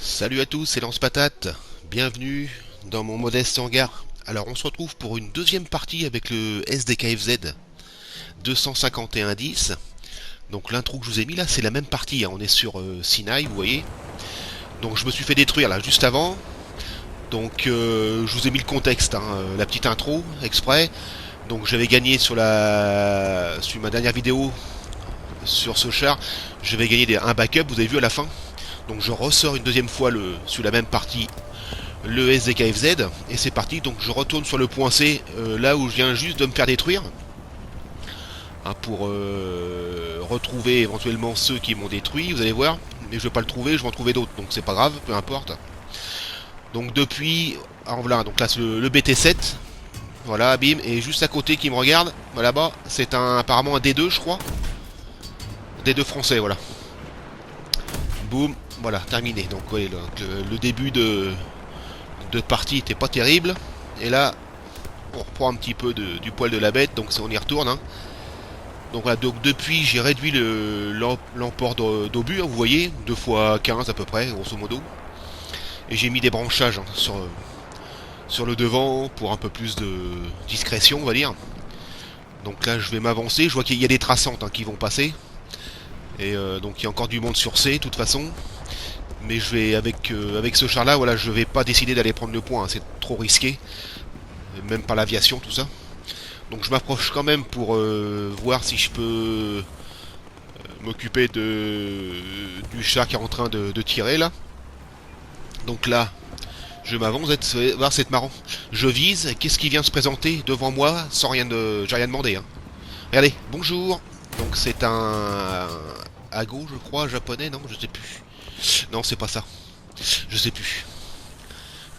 Salut à tous, c'est Lance Patate. Bienvenue dans mon modeste hangar. Alors on se retrouve pour une deuxième partie avec le SDKFZ 251-10. Donc l'intro que je vous ai mis là, c'est la même partie, hein. On est sur Sinaï, vous voyez. Donc je me suis fait détruire là juste avant. Donc je vous ai mis le contexte, hein, la petite intro exprès. Donc j'avais gagné sur ma dernière vidéo sur ce char. J'avais gagné un backup, vous avez vu à la fin. Donc je ressors une deuxième fois sur la même partie le SDKFZ et c'est parti. Donc je retourne sur le point C, là où je viens juste de me faire détruire, hein, pour retrouver éventuellement ceux qui m'ont détruit. Vous allez voir, mais je vais pas le trouver, je vais en trouver d'autres, donc c'est pas grave, peu importe. Donc depuis, alors voilà, donc là c'est le BT7, voilà, bim, et juste à côté qui me regarde, voilà, là-bas, c'est apparemment un D2 je crois, D2 français, voilà. Boum, voilà, terminé. Donc oui, le début de partie était pas terrible. Et là, on reprend un petit peu du poil de la bête, donc on y retourne, hein. Donc voilà, donc depuis j'ai réduit l'emport d'obus, hein, vous voyez, 2 fois 15 à peu près, grosso modo. Et j'ai mis des branchages, hein, sur le devant pour un peu plus de discrétion, on va dire. Donc là je vais m'avancer, je vois qu'il y a des traçantes, hein, qui vont passer. Et donc il y a encore du monde sur C, de toute façon. Mais je vais avec ce char là, voilà, je vais pas décider d'aller prendre le point, hein, c'est trop risqué, même par l'aviation, tout ça. Donc je m'approche quand même pour voir si je peux m'occuper du char qui est en train de tirer là. Donc là, je m'avance, vous allez voir, c'est marrant. Je vise, qu'est-ce qui vient se présenter devant moi sans rien de. J'ai rien demandé, hein. Regardez, bonjour. Donc c'est un Ago, je crois, japonais, non, je sais plus. Non, c'est pas ça. Je sais plus.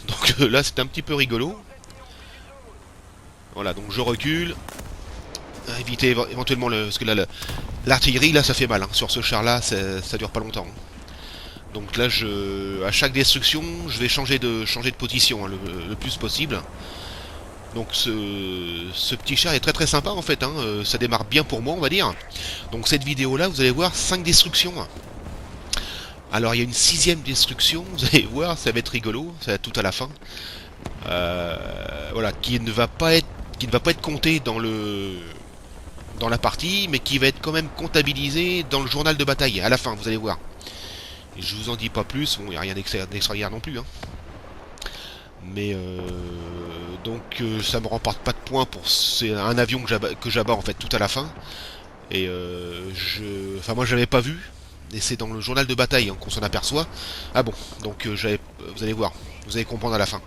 Donc là, c'est un petit peu rigolo. Voilà, donc je recule. Éviter éventuellement parce que là, l'artillerie, là, ça fait mal, hein. Sur ce char là, ça dure pas longtemps. Donc là, à chaque destruction, je vais changer de position, hein, le plus possible. Donc ce petit char est très très sympa en fait, hein. Ça démarre bien pour moi, on va dire. Donc cette vidéo là, vous allez voir 5 destructions. Alors il y a une 6ème destruction, vous allez voir, ça va être rigolo, ça va être tout à la fin. Voilà, qui ne va pas être compté dans la partie, mais qui va être quand même comptabilisé dans le journal de bataille, à la fin, vous allez voir. Et je vous en dis pas plus, bon, il n'y a rien d'extraordinaire non plus, hein. Mais donc ça me remporte pas de points c'est un avion que j'abats en fait tout à la fin. Et enfin moi j'avais pas vu, et c'est dans le journal de bataille, hein, qu'on s'en aperçoit. Ah bon, donc vous allez voir, vous allez comprendre à la fin.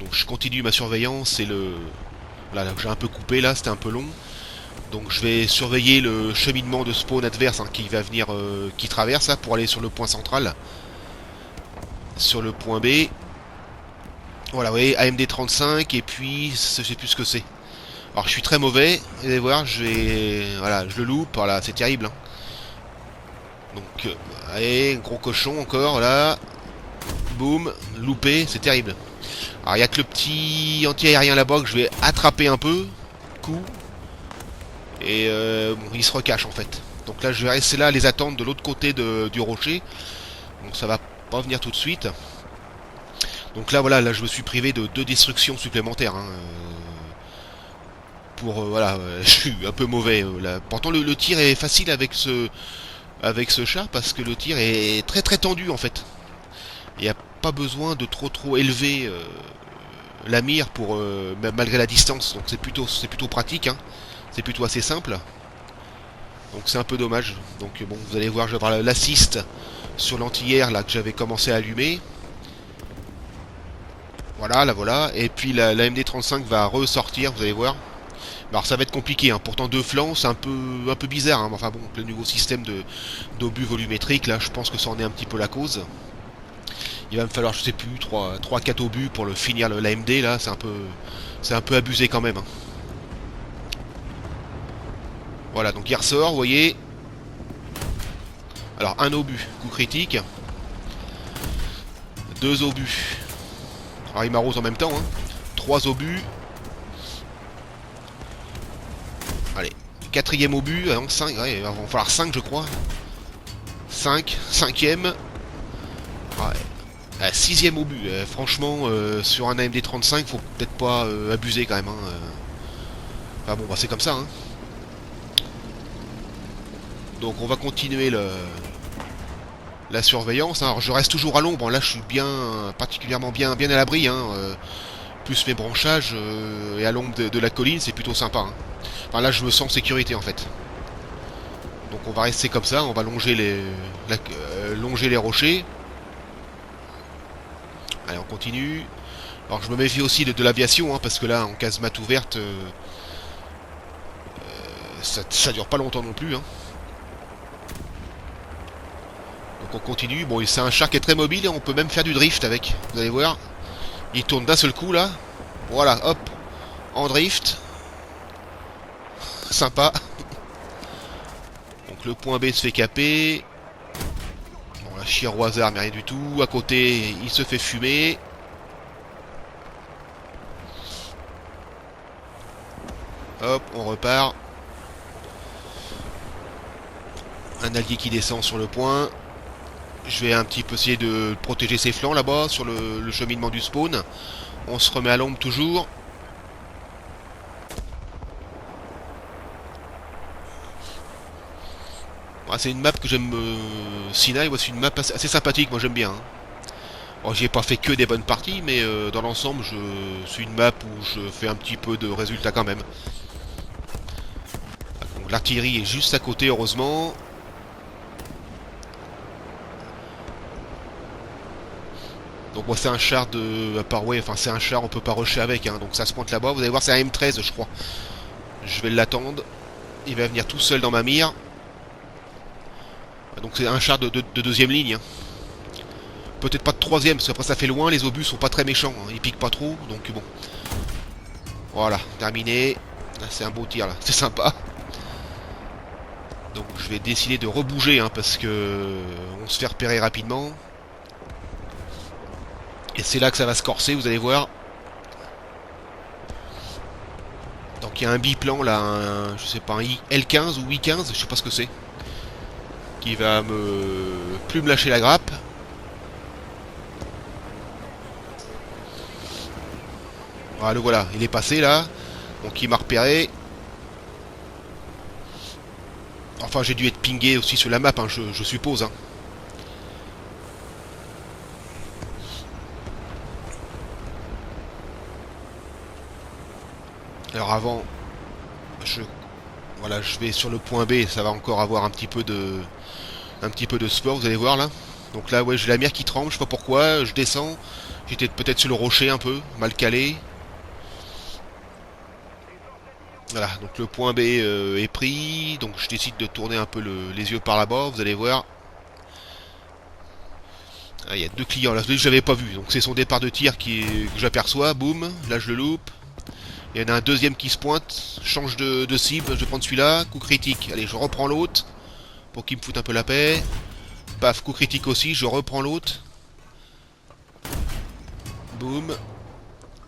Donc je continue ma surveillance, et voilà, j'ai un peu coupé là, c'était un peu long. Donc je vais surveiller le cheminement de spawn adverse, hein, qui va venir, qui traverse là, pour aller sur le point central, sur le point B. Voilà, vous voyez, AMD 35, et puis je sais plus ce que c'est. Alors je suis très mauvais, vous allez voir, voilà, je le loupe, voilà, c'est terrible, hein. Donc allez, gros cochon encore là. Boum, loupé, c'est terrible. Alors il y a que le petit anti-aérien là-bas que je vais attraper un peu. Coup. Et bon, il se recache en fait. Donc là je vais rester là à les attendre de l'autre côté du rocher. Donc ça va pas venir tout de suite. Donc là voilà, là je me suis privé de 2 destructions supplémentaires, hein. Voilà, je suis un peu mauvais là. Pourtant le tir est facile avec ce char, parce que le tir est très très tendu en fait. Il n'y a pas besoin de trop élever la mire malgré la distance. Donc c'est plutôt pratique, hein. C'est plutôt assez simple. Donc c'est un peu dommage. Donc bon, vous allez voir, je vais avoir l'assist sur l'anti-air là que j'avais commencé à allumer. Voilà, là voilà. Et puis la MD35 va ressortir, vous allez voir. Alors ça va être compliqué, hein. Pourtant 2 flancs, c'est un peu bizarre, hein. Enfin bon, le nouveau système d'obus volumétrique, là, je pense que ça en est un petit peu la cause. Il va me falloir, je sais plus, 3-4 obus pour le finir l'AMD, là, c'est un peu abusé quand même, hein. Voilà, donc il ressort, vous voyez. Alors un obus, coup critique. 2 obus. Alors il m'arrose en même temps, hein. 3 obus. Allez, 4ème obus, non, 5, ouais, il va en falloir 5 je crois. 5, 5ème. Ah, ouais. 6ème obus, franchement, sur un AMD 35, faut peut-être pas abuser quand même. Hein. Enfin bon, bah, c'est comme ça. Hein. Donc on va continuer la surveillance. Hein. Alors je reste toujours à l'ombre. Hein. Là, je suis particulièrement bien à l'abri. Hein. Plus mes branchages et à l'ombre de la colline, c'est plutôt sympa. Hein. Enfin là, je me sens en sécurité en fait. Donc on va rester comme ça. On va longer longer les rochers. Allez, on continue. Alors je me méfie aussi de l'aviation, hein, parce que là, en casemate ouverte, ça dure pas longtemps non plus. Hein. Donc on continue. Bon, c'est un char qui est très mobile et on peut même faire du drift avec. Vous allez voir. Il tourne d'un seul coup là. Voilà, hop. En drift. Sympa. Donc le point B se fait caper. Bon, la chire au hasard, mais rien du tout. À côté, il se fait fumer. Hop, on repart. Un allié qui descend sur le point. Je vais un petit peu essayer de protéger ses flancs là-bas sur le cheminement du spawn. On se remet à l'ombre toujours. Ah, c'est une map que j'aime. Sinai, c'est une map assez sympathique, moi j'aime bien. Hein. Bon, j'y ai pas fait que des bonnes parties, mais dans l'ensemble, c'est une map où je fais un petit peu de résultats quand même. Donc l'artillerie est juste à côté, heureusement. Donc moi c'est un char de... ouais, enfin c'est un char, on peut pas rusher avec, hein, donc ça se pointe là-bas. Vous allez voir, c'est un M13 je crois. Je vais l'attendre. Il va venir tout seul dans ma mire. Donc c'est un char de deuxième ligne. Hein. Peut-être pas de troisième, parce qu'après ça fait loin, les obus sont pas très méchants, hein. Ils piquent pas trop, donc bon. Voilà, terminé. C'est un beau tir là, c'est sympa. Donc je vais décider de rebouger, hein, parce que on se fait repérer rapidement. Et c'est là que ça va se corser, vous allez voir. Donc il y a un biplan là, je sais pas, un L15 ou I15, je sais pas ce que c'est. Qui va plus me lâcher la grappe. Voilà, le voilà, il est passé là. Donc il m'a repéré. Enfin, j'ai dû être pingé aussi sur la map, hein, je suppose. Hein. Alors avant, voilà, je vais sur le point B, ça va encore avoir un petit peu de sport, vous allez voir là. Donc là, ouais, j'ai la mer qui tremble, je sais pas pourquoi, je descends. J'étais peut-être sur le rocher un peu, mal calé. Voilà, donc le point B est pris, donc je décide de tourner un peu les yeux par là-bas, vous allez voir. Ah, il y a deux clients, là, je l'avais pas vu, donc c'est son départ de tir que j'aperçois, boum, là je le loupe. Il y en a un deuxième qui se pointe, change de cible, je vais prendre celui-là, coup critique, allez je reprends l'autre, pour qu'il me foute un peu la paix. Paf, coup critique aussi, je reprends l'autre. Boum.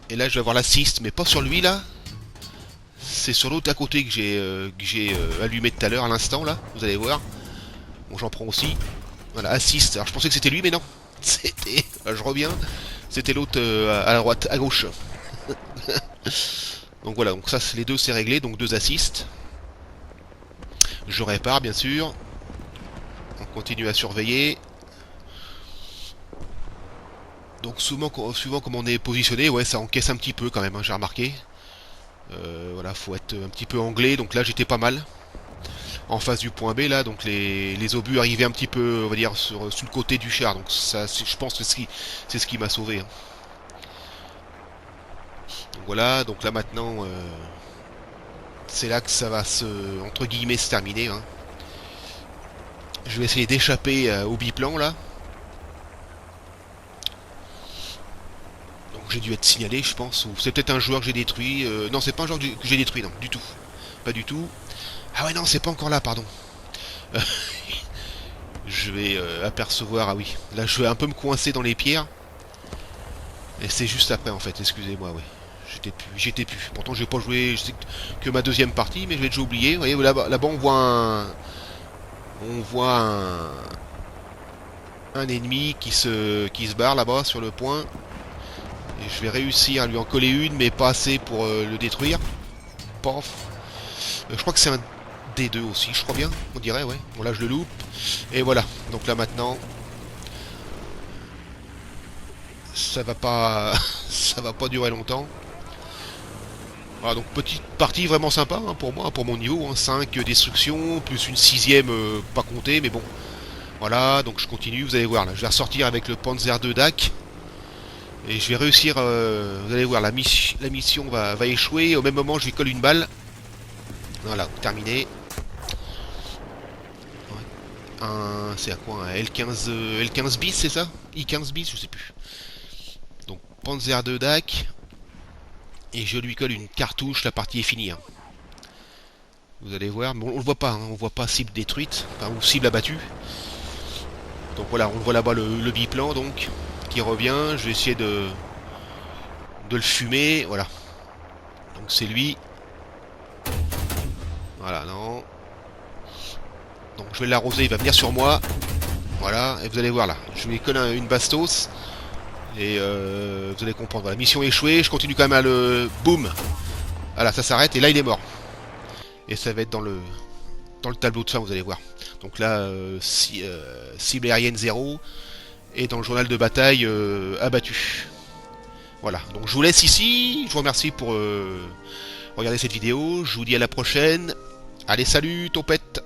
Et là je vais avoir l'assist, mais pas sur lui là. C'est sur l'autre à côté que j'ai allumé tout à l'heure à l'instant là, vous allez voir. Bon j'en prends aussi. Voilà, assist. Alors je pensais que c'était lui mais non. C'était... je reviens. C'était l'autre à la droite, à gauche. Donc voilà, donc ça les deux c'est réglé, donc deux assists. Je répare bien sûr. On continue à surveiller. Donc suivant comme on est positionné, ouais ça encaisse un petit peu quand même, hein, j'ai remarqué. Voilà, faut être un petit peu anglais, donc là j'étais pas mal. En face du point B là, donc les obus arrivaient un petit peu, on va dire, sur le côté du char, donc ça je pense que c'est ce qui m'a sauvé. Hein. Donc voilà, donc là maintenant c'est là que ça va entre guillemets se terminer. Hein. Je vais essayer d'échapper au biplan là. Donc j'ai dû être signalé je pense, ou c'est peut-être un joueur que j'ai détruit. Non c'est pas un joueur que j'ai détruit, non, du tout. Pas du tout. Ah ouais non c'est pas encore là, pardon. Je vais apercevoir, ah oui. Là je vais un peu me coincer dans les pierres. Et c'est juste après en fait, excusez-moi, oui. J'étais plus. Pourtant j'ai pas joué, je sais que ma deuxième partie, mais je l'ai déjà oublié. Vous voyez là-bas on voit un... On voit un ennemi qui se barre là-bas sur le point. Et je vais réussir à lui en coller une, mais pas assez pour le détruire. Paf. Je crois que c'est un D2 aussi, je crois bien, on dirait, ouais. Bon là je le loupe. Et voilà, donc là maintenant, ça va pas, ça va pas durer longtemps. Voilà, donc petite partie vraiment sympa hein, pour moi, pour mon niveau. Hein, 5 destructions, plus une sixième pas comptée, mais bon. Voilà, donc je continue, vous allez voir, là je vais ressortir avec le Panzer II DAC. Et je vais réussir, vous allez voir, la mission va échouer. Au même moment, je lui colle une balle. Voilà, terminé. C'est à quoi un L15, L15 bis, c'est ça I15 bis, je sais plus. Donc Panzer II DAC. Et je lui colle une cartouche, la partie est finie. Hein. Vous allez voir, mais on le voit pas, hein, on voit pas cible détruite, enfin, ou cible abattue. Donc voilà, on voit là-bas le biplan donc, qui revient. Je vais essayer de le fumer, voilà. Donc c'est lui. Voilà, non. Donc je vais l'arroser, il va venir sur moi. Voilà, et vous allez voir là, je lui colle une bastos. Et vous allez comprendre, voilà, mission échouée, je continue quand même à le... Boum. Voilà, ça s'arrête, et là il est mort. Et ça va être dans le tableau de fin, vous allez voir. Donc là, cible aérienne 0, et dans le journal de bataille, abattu. Voilà, donc je vous laisse ici, je vous remercie pour regarder cette vidéo, je vous dis à la prochaine. Allez, salut, topette!